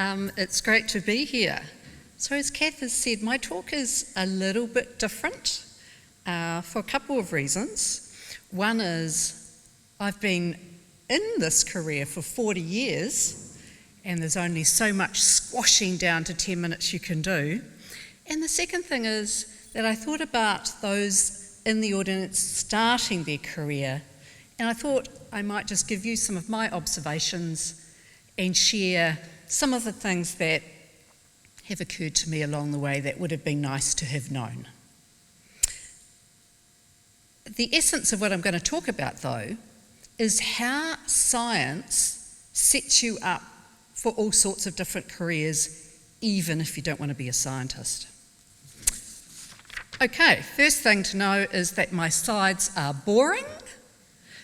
It's great to be here. So as Kath has said, my talk is a little bit different for a couple of reasons. One is I've been in this career for 40 years and there's only so much squashing down to 10 minutes you can do. And the second thing is that I thought about those in the audience starting their career, and I thought I might just give you some of my observations and share some of the things that have occurred to me along the way that would have been nice to have known. The essence of what I'm going to talk about, though, is how science sets you up for all sorts of different careers, even if you don't want to be a scientist. Okay, first thing to know is that my slides are boring,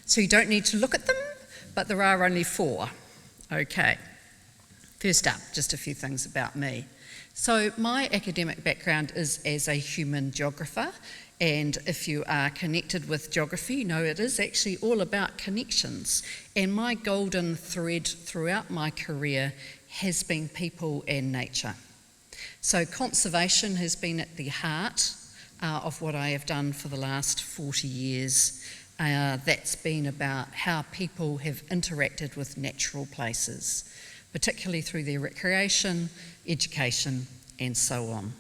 so you don't need to look at them, but there are only 4. Okay, first up, just a few things about me. So my academic background is as a human geographer, and if you are connected with geography, you know it is actually all about connections. And my golden thread throughout my career has been people and nature. So conservation has been at the heart of what I have done for the last 40 years. That's been about how people have interacted with natural places, particularly through their recreation, education, and so on.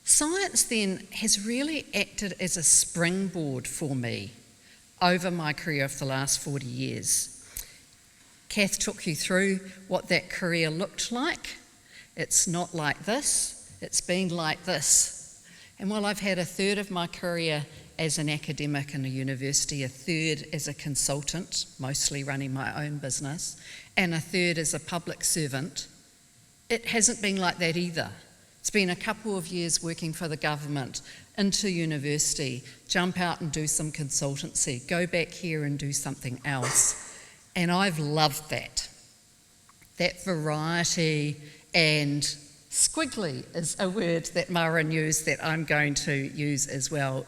Science then has really acted as a springboard for me over my career of the last 40 years. Kath took you through what that career looked like. It's not like this, it's been like this. And while I've had a third of my career as an academic in a university, a third as a consultant, mostly running my own business, and a third as a public servant, it hasn't been like that either. It's been a couple of years working for the government, into university, jump out and do some consultancy, go back here and do something else. And I've loved that. That variety, and squiggly is a word that Maren used that I'm going to use as well.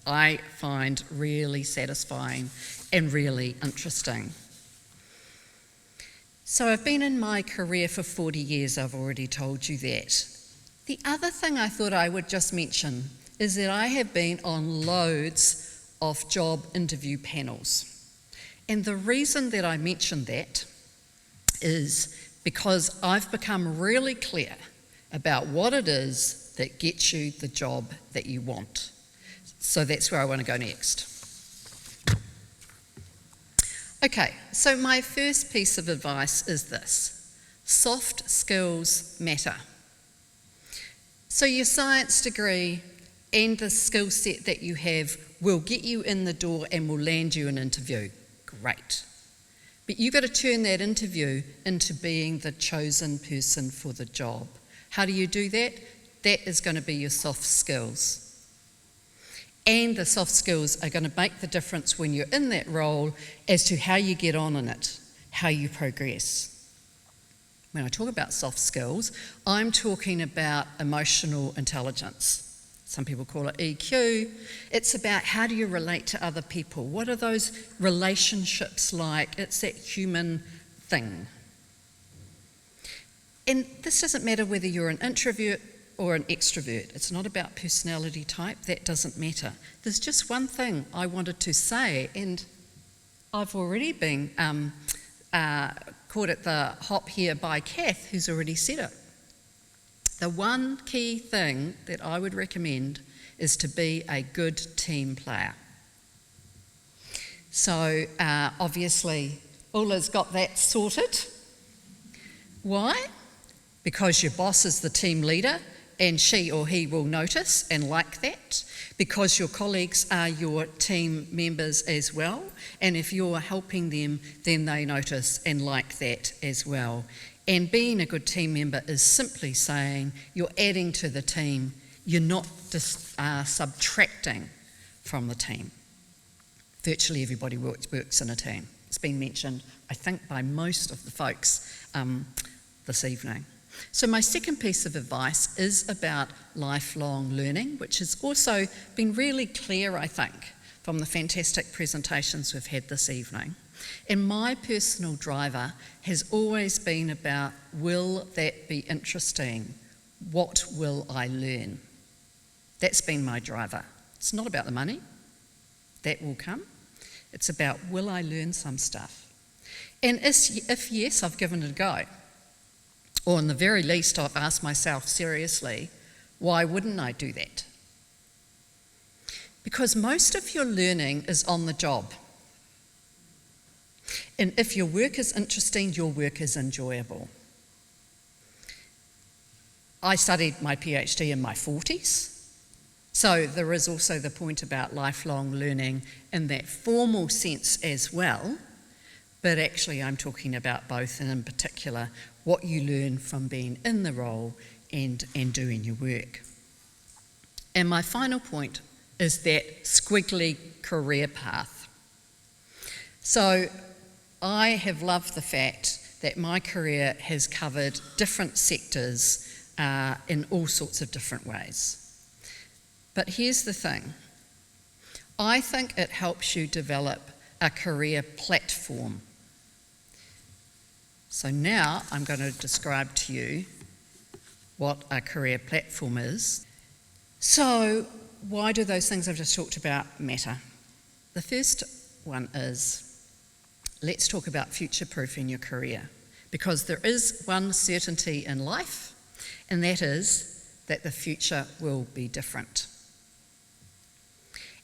I find really satisfying and really interesting. So I've been in my career for 40 years, I've already told you that. The other thing I thought I would just mention is that I have been on loads of job interview panels. And the reason that I mention that is because I've become really clear about what it is that gets you the job that you want. So that's where I want to go next. Okay, so my first piece of advice is this: soft skills matter. So your science degree and the skill set that you have will get you in the door and will land you an interview. Great. But you've got to turn that interview into being the chosen person for the job. How do you do that? That is going to be your soft skills. And the soft skills are going to make the difference when you're in that role as to how you get on in it, how you progress. When I talk about soft skills, I'm talking about emotional intelligence. Some people call it EQ. It's about how do you relate to other people? What are those relationships like? It's that human thing. And this doesn't matter whether you're an introvert or an extrovert. It's not about personality type, that doesn't matter. There's just one thing I wanted to say, and I've already been caught at the hop here by Kath, who's already said it. The one key thing that I would recommend is to be a good team player. So obviously Ula's got that sorted. Why? Because your boss is the team leader and she or he will notice and like that. Because your colleagues are your team members as well. And if you're helping them, then they notice and like that as well. And being a good team member is simply saying you're adding to the team, you're not just subtracting from the team. Virtually everybody works in a team. It's been mentioned, I think, by most of the folks this evening. So my second piece of advice is about lifelong learning, which has also been really clear, I think, from the fantastic presentations we've had this evening. And my personal driver has always been about, will that be interesting? What will I learn? That's been my driver. It's not about the money. That will come. It's about, will I learn some stuff? And if yes, I've given it a go. Or in the very least, I've asked myself seriously, why wouldn't I do that? Because most of your learning is on the job. And if your work is interesting, your work is enjoyable. I studied my PhD in my 40s. So there is also the point about lifelong learning in that formal sense as well. But actually I'm talking about both, and in particular, what you learn from being in the role and doing your work. And my final point is that squiggly career path. So I have loved the fact that my career has covered different sectors in all sorts of different ways. But here's the thing. I think it helps you develop a career platform. So now I'm going to describe to you what a career platform is. So why do those things I've just talked about matter? The first one is, let's talk about future-proofing your career, because there is one certainty in life, and that is that the future will be different.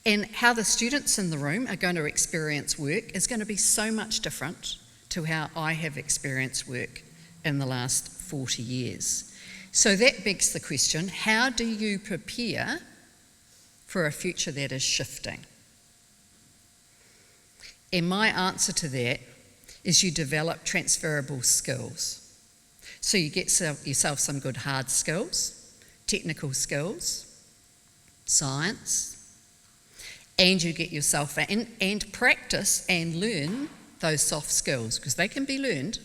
And how the students in the room are going to experience work is going to be so much different to how I have experienced work in the last 40 years. So that begs the question, how do you prepare for a future that is shifting? And my answer to that is you develop transferable skills. So you get yourself some good hard skills, technical skills, science, and you get yourself and practice and learn those soft skills, because they can be learned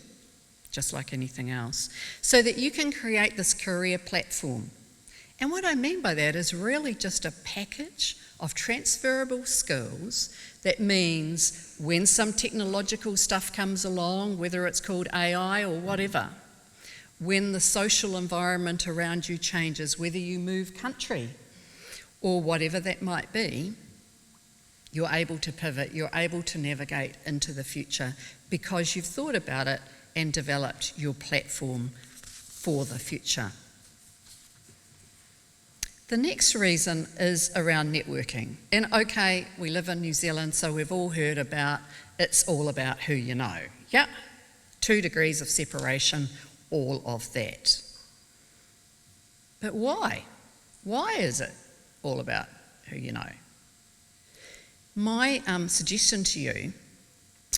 just like anything else, so that you can create this career platform. And what I mean by that is really just a package of transferable skills that means when some technological stuff comes along, whether it's called AI or whatever, when the social environment around you changes, whether you move country or whatever that might be, you're able to pivot, you're able to navigate into the future because you've thought about it and developed your platform for the future. The next reason is around networking. And okay, we live in New Zealand, so we've all heard about it's all about who you know. Yeah, 2 degrees of separation, all of that. But why? Why is it all about who you know? My suggestion to you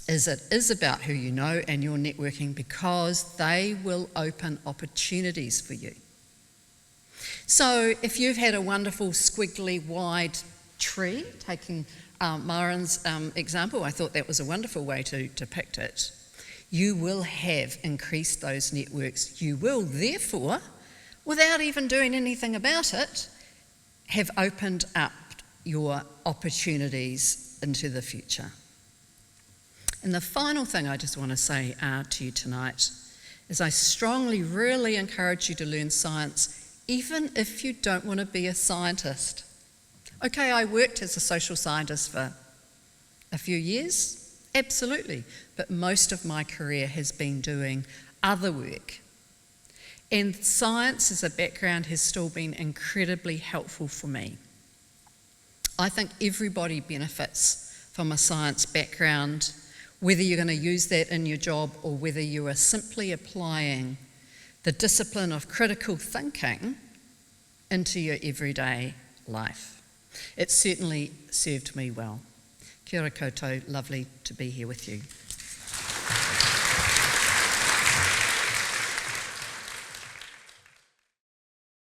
is it is about who you know and your networking, because they will open opportunities for you. So if you've had a wonderful squiggly wide tree, taking Marin's example, I thought that was a wonderful way to depict it, you will have increased those networks. You will therefore, without even doing anything about it, have opened up your opportunities into the future. And the final thing I just want to say to you tonight is I strongly really encourage you to learn science, even if you don't want to be a scientist. Okay, I worked as a social scientist for a few years, absolutely, but most of my career has been doing other work. And science as a background has still been incredibly helpful for me. I think everybody benefits from a science background, whether you're going to use that in your job or whether you are simply applying the discipline of critical thinking into your everyday life. It certainly served me well. Kia ora koutou, lovely to be here with you.